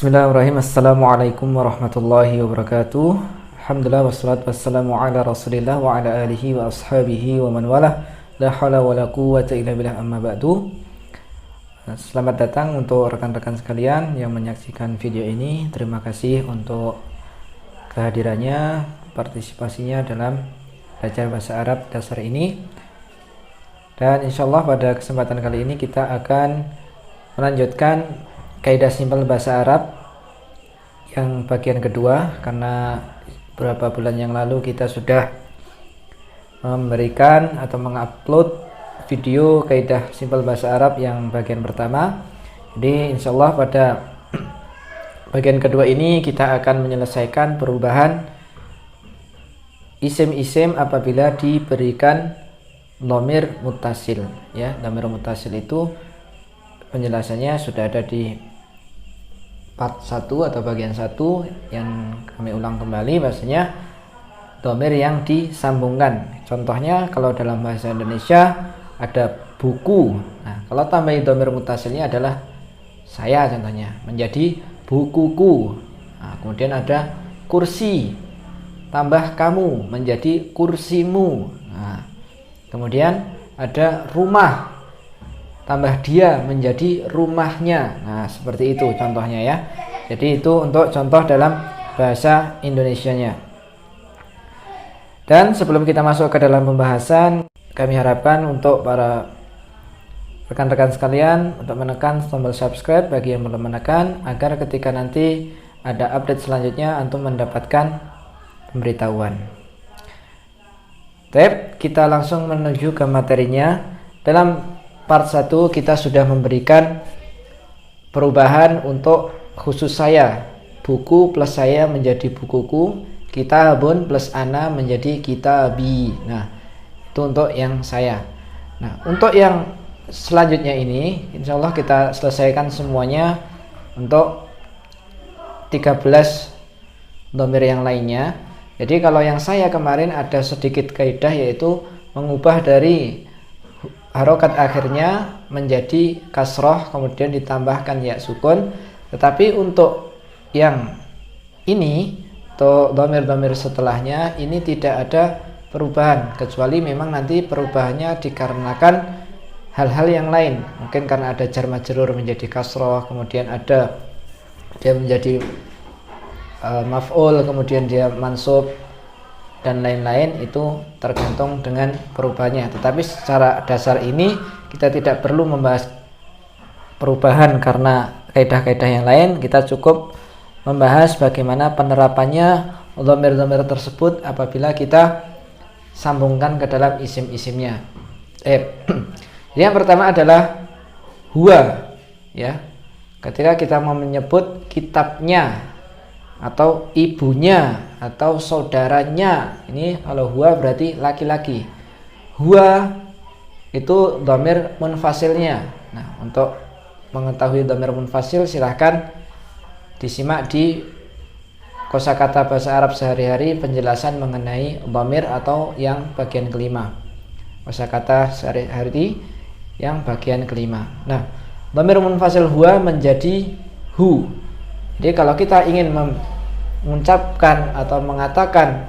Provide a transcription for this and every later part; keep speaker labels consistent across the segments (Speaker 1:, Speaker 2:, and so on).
Speaker 1: Bismillahirrahmanirrahim. Assalamualaikum warahmatullahi wabarakatuh. Alhamdulillah wassalatu wassalamu ala rasulillah wa ala alihi wa ashabihi wa man walah. La hawla wa la quwwata illa billah, amma ba'du. Selamat datang untuk rekan-rekan sekalian yang menyaksikan video ini. Terima kasih untuk kehadirannya, partisipasinya dalam belajar bahasa Arab dasar ini. Dan insyaallah pada kesempatan kali ini kita akan melanjutkan kaidah simpel bahasa Arab yang bagian kedua, karena beberapa bulan yang lalu kita sudah memberikan atau mengupload video kaidah simpel bahasa Arab yang bagian pertama. Jadi insyaallah pada bagian kedua ini kita akan menyelesaikan perubahan isim-isim apabila diberikan dhamir muttasil, ya. Dhamir muttasil itu penjelasannya sudah ada di part 1 atau bagian 1 yang kami ulang kembali, bahasanya dhamir yang disambungkan. Contohnya kalau dalam bahasa Indonesia ada buku. Nah, kalau tambahin dhamir muttasilnya adalah saya, contohnya menjadi bukuku. Nah, kemudian ada kursi, tambah kamu menjadi kursimu. Nah, kemudian ada rumah, tambah dia menjadi rumahnya. Nah, seperti itu contohnya, ya. Jadi itu untuk contoh dalam bahasa Indonesianya. Dan sebelum kita masuk ke dalam pembahasan, kami harapkan untuk para rekan-rekan sekalian untuk menekan tombol subscribe bagi yang belum menekan, agar ketika nanti ada update selanjutnya antum mendapatkan pemberitahuan. Baik, kita langsung menuju ke materinya. Dalam part 1 kita sudah memberikan perubahan untuk khusus saya. Buku plus saya menjadi bukuku, kitabun plus ana menjadi kitabi. Nah, itu untuk yang saya. Nah, untuk yang selanjutnya ini insyaallah kita selesaikan semuanya untuk 13 dhamir yang lainnya. Jadi kalau yang saya kemarin ada sedikit kaidah, yaitu mengubah dari harokat akhirnya menjadi kasroh kemudian ditambahkan ya sukun. Tetapi untuk yang ini, atau dhamir-dhamir setelahnya, ini tidak ada perubahan, kecuali memang nanti perubahannya dikarenakan hal-hal yang lain. Mungkin karena ada jar majrur menjadi kasroh, kemudian ada dia menjadi maf'ul, kemudian dia mansub dan lain-lain. Itu tergantung dengan perubahannya. Tetapi secara dasar ini kita tidak perlu membahas perubahan karena kaidah-kaidah yang lain. Kita cukup membahas bagaimana penerapannya dhamir-dhamir tersebut apabila kita sambungkan ke dalam isim-isimnya. Yang pertama adalah huwa, ya. Ketika kita mau menyebut kitabnya atau ibunya atau saudaranya, ini kalau huwa berarti laki-laki. Huwa itu dhamir munfasilnya. Nah, untuk mengetahui dhamir munfasil silahkan disimak di kosakata bahasa Arab sehari-hari penjelasan mengenai dhamir atau yang bagian kelima. Kosakata sehari-hari yang bagian kelima. Nah, dhamir munfasil huwa menjadi hu. Jadi kalau kita ingin mengucapkan atau mengatakan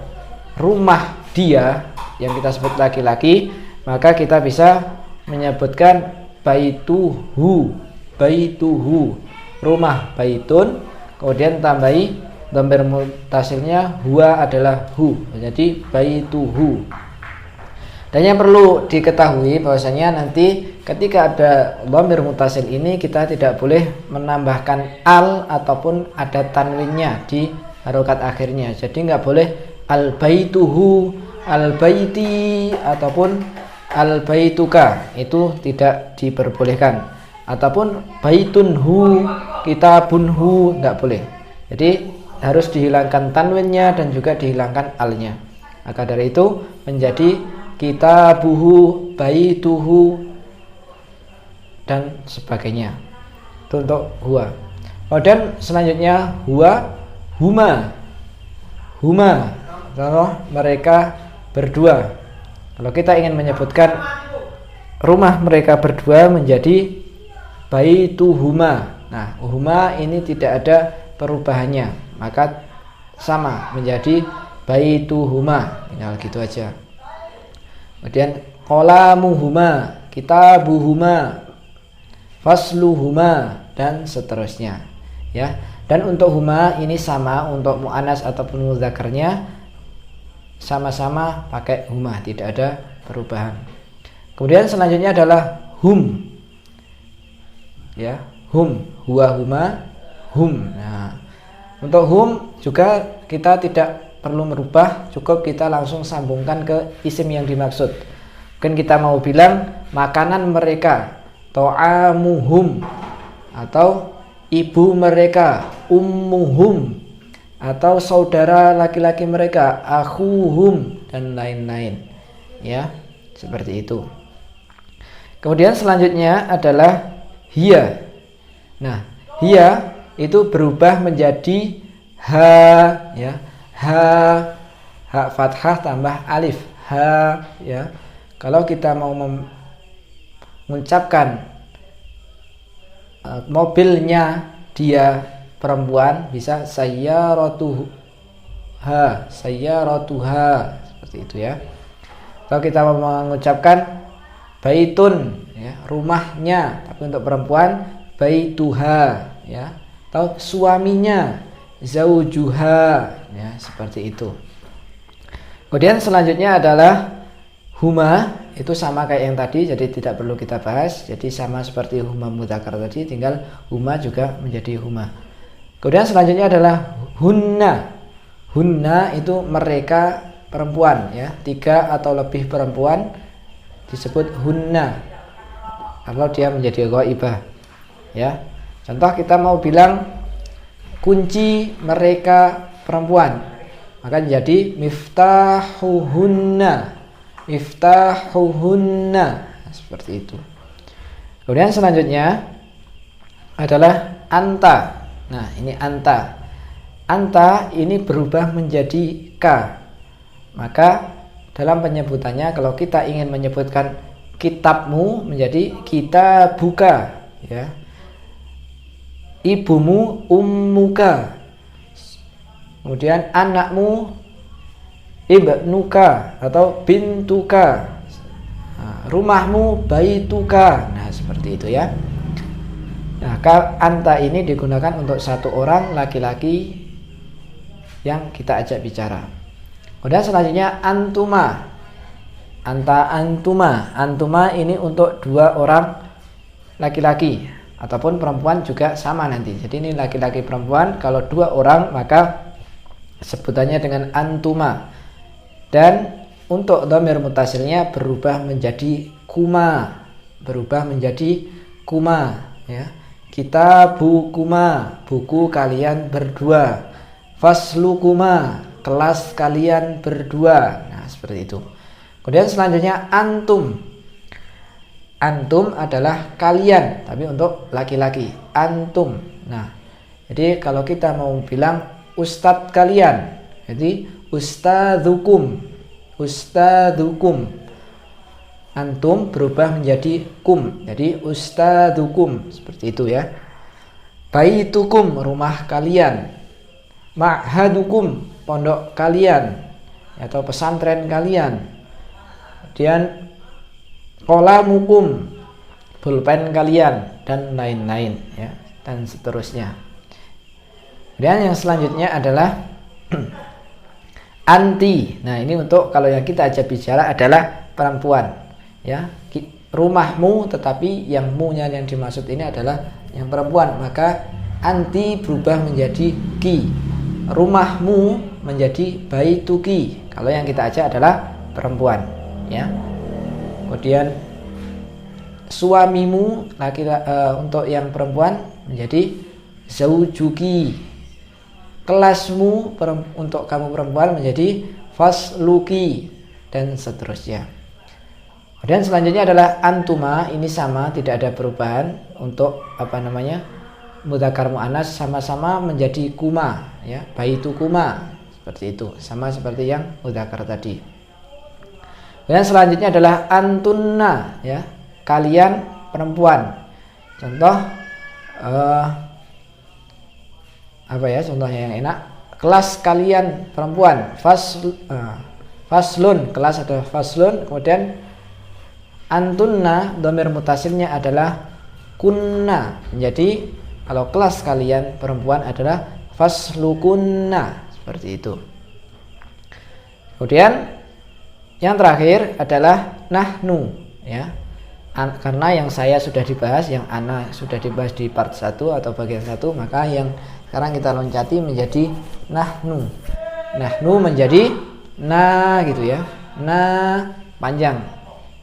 Speaker 1: rumah dia yang kita sebut laki-laki, maka kita bisa menyebutkan baituhu, baituhu, rumah, baitun, kemudian tambahi dhamir muttasilnya huwa adalah hu, jadi baituhu. Dan yang perlu diketahui bahwasanya nanti ketika ada dhamir muttasil ini kita tidak boleh menambahkan al ataupun ada tanwinnya di harokat akhirnya. Jadi nggak boleh al baituhu, al baiti ataupun al baituka, itu tidak diperbolehkan. Ataupun baitunhu, kitabunhu, nggak boleh. Jadi harus dihilangkan tanwinnya dan juga dihilangkan alnya. Maka dari itu menjadi kitabuhu, baituhu dan sebagainya. Itu untuk huwa. Kemudian selanjutnya huwa, huma. Huma, contoh mereka berdua. Kalau kita ingin menyebutkan rumah mereka berdua menjadi baituhuma. Nah, huma ini tidak ada perubahannya, maka sama menjadi baituhuma, tinggal gitu aja. Kemudian qalamuhuma, kitabuhuma, fasluhuma, dan seterusnya ya. Dan untuk huma ini sama, untuk muannas ataupun mudzakarnya sama-sama pakai huma, tidak ada perubahan. Kemudian selanjutnya adalah hum ya, hum, huwa, huma, hum. Nah, untuk hum juga kita tidak perlu merubah, cukup kita langsung sambungkan ke isim yang dimaksud. Mungkin kita mau bilang makanan mereka, ta'amuhum, atau ibu mereka, ummuhum, atau saudara laki-laki mereka, akhuhum, dan lain-lain ya, seperti itu. Kemudian selanjutnya adalah hiya. Nah, hiya itu berubah menjadi ha ya, ha fathah tambah alif, ha ya. Kalau kita mau mengucapkan mobilnya dia perempuan, bisa sayyaratuha, sayyaratuha, seperti itu ya. Kalau kita mau mengucapkan baitun ya, rumahnya, tapi untuk perempuan baituha ya, atau suaminya zaujuha ya, seperti itu. Kemudian selanjutnya adalah huma, itu sama kayak yang tadi, jadi tidak perlu kita bahas. Jadi sama seperti huma mudzakkar tadi, tinggal huma juga menjadi huma. Kemudian selanjutnya adalah hunna. Hunna itu mereka perempuan ya, 3 atau lebih perempuan disebut hunna kalau dia menjadi ghaibah ya. Contoh kita mau bilang kunci mereka perempuan, maka jadi miftahuhunna, miftahuhunna, seperti itu. Kemudian selanjutnya adalah anta. Nah, ini anta. Anta ini berubah menjadi ka. Maka dalam penyebutannya, kalau kita ingin menyebutkan kitabmu menjadi kitabuka ya. Ibumu ummuka. Kemudian anakmu ibnuka atau bintuka. Nah, rumahmu baituka. Nah, seperti itu ya. Nah, anta ini digunakan untuk satu orang laki-laki yang kita ajak bicara. Kemudian selanjutnya antuma. Anta, antuma. Antuma ini untuk 2 orang laki-laki ataupun perempuan juga sama nanti. Jadi ini laki-laki perempuan, kalau 2 orang maka sebutannya dengan antuma. Dan untuk dhamir mutasilnya berubah menjadi kuma, berubah menjadi kuma ya. Kitabukuma, buku kalian berdua. Faslukuma, kelas kalian berdua. Nah, seperti itu. Kemudian selanjutnya antum. Antum adalah kalian, tapi untuk laki-laki. Antum. Nah, jadi kalau kita mau bilang ustadz kalian, jadi ustadzukum, ustadzukum. Antum berubah menjadi kum, jadi ustadzukum, seperti itu ya. Baitukum, rumah kalian. Ma'hadukum, pondok kalian atau pesantren kalian. Kemudian qalamukum, pulpen kalian, dan lain-lain ya, dan seterusnya. Kemudian yang selanjutnya adalah anti. Nah, ini untuk kalau yang kita ajak bicara adalah perempuan ya. Rumahmu, tetapi yang mu-nya yang dimaksud ini adalah yang perempuan, maka anti berubah menjadi ki. Rumahmu menjadi baituki kalau yang kita ajak adalah perempuan ya. Kemudian suamimu untuk yang perempuan menjadi zaujuki. Kelasmu untuk kamu perempuan menjadi fasluki, dan seterusnya. Kemudian selanjutnya adalah antuma, ini sama, tidak ada perubahan. Untuk mudzakkar muannas sama-sama menjadi kuma ya, baitu kuma, seperti itu, sama seperti yang mudzakkar tadi. Kemudian selanjutnya adalah antunna ya, kalian perempuan. Contoh apa ya contohnya yang enak, kelas kalian perempuan, faslun, kelas atau faslun. Kemudian antunna, dhamir mutasilnya adalah kunna, menjadi kalau kelas kalian perempuan adalah faslukunna, seperti itu. Kemudian yang terakhir adalah nahnu, ya. Karena yang saya sudah dibahas, yang ana sudah dibahas di part 1 atau bagian 1, maka yang sekarang kita loncati menjadi nahnu. Nahnu menjadi na gitu ya. Na panjang.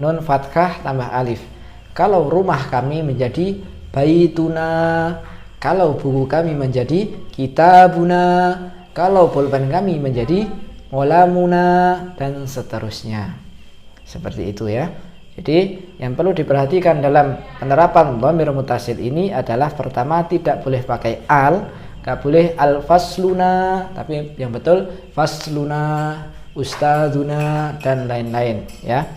Speaker 1: Nun fathah tambah alif. Kalau rumah kami menjadi baituna. Kalau buku kami menjadi kitabuna. Kalau pulpen kami menjadi ngolamuna, dan seterusnya. Seperti itu ya. Jadi yang perlu diperhatikan dalam penerapan dhamir mutasil ini adalah pertama, tidak boleh pakai al, gak boleh al fasluna, tapi yang betul fasluna, ustadzuna, dan lain-lain ya.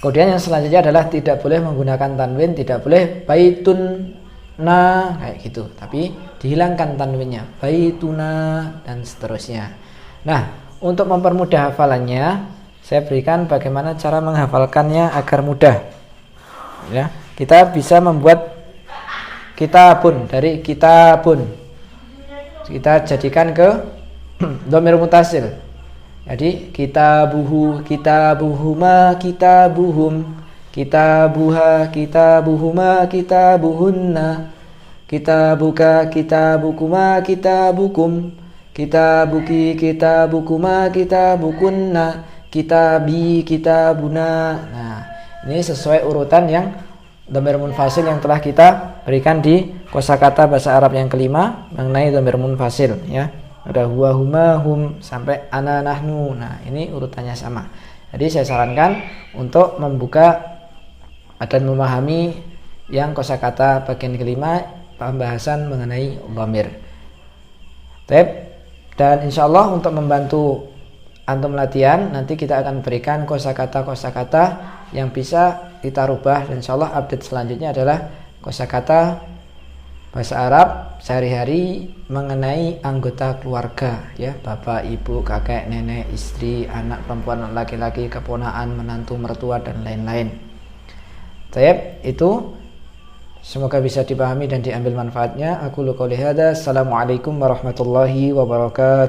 Speaker 1: Kemudian yang selanjutnya adalah tidak boleh menggunakan tanwin, tidak boleh baitun na kayak gitu, tapi dihilangkan tanwinnya, baituna, dan seterusnya. Nah, untuk mempermudah hafalannya, saya berikan bagaimana cara menghafalkannya agar mudah. Ya, kita bisa membuat kitabun, dari kitabun kita jadikan ke dhamir mutasil. Jadi kitabuhu, kitabuhuma, kitabuhum, kitabuha, kitabuhuma, kitabuhunna, kitabuka, kitabukuma, kitabukum, kitabuki, kitabukuma, kitabukunna, kitabi, kitabuna. Nah, ini sesuai urutan yang dhamir munfasil yang telah kita berikan di kosakata bahasa Arab yang kelima mengenai dhamir munfasil ya. Ada huwa, huma, hum sampai ana, nahnu. Nah, ini urutannya sama. Jadi saya sarankan untuk membuka dan memahami yang kosakata bagian kelima, pembahasan mengenai dhamir. Dan insyaallah untuk membantu antum latihan, nanti kita akan berikan kosakata-kosakata yang bisa kita rubah, dan insyaallah update selanjutnya adalah kosakata bahasa Arab sehari-hari mengenai anggota keluarga ya, bapak, ibu, kakek, nenek, istri, anak perempuan, laki-laki, keponakan, menantu, mertua, dan lain-lain. Itu semoga bisa dipahami dan diambil manfaatnya. Aku qouli hadza. Assalamualaikum warahmatullahi wabarakatuh.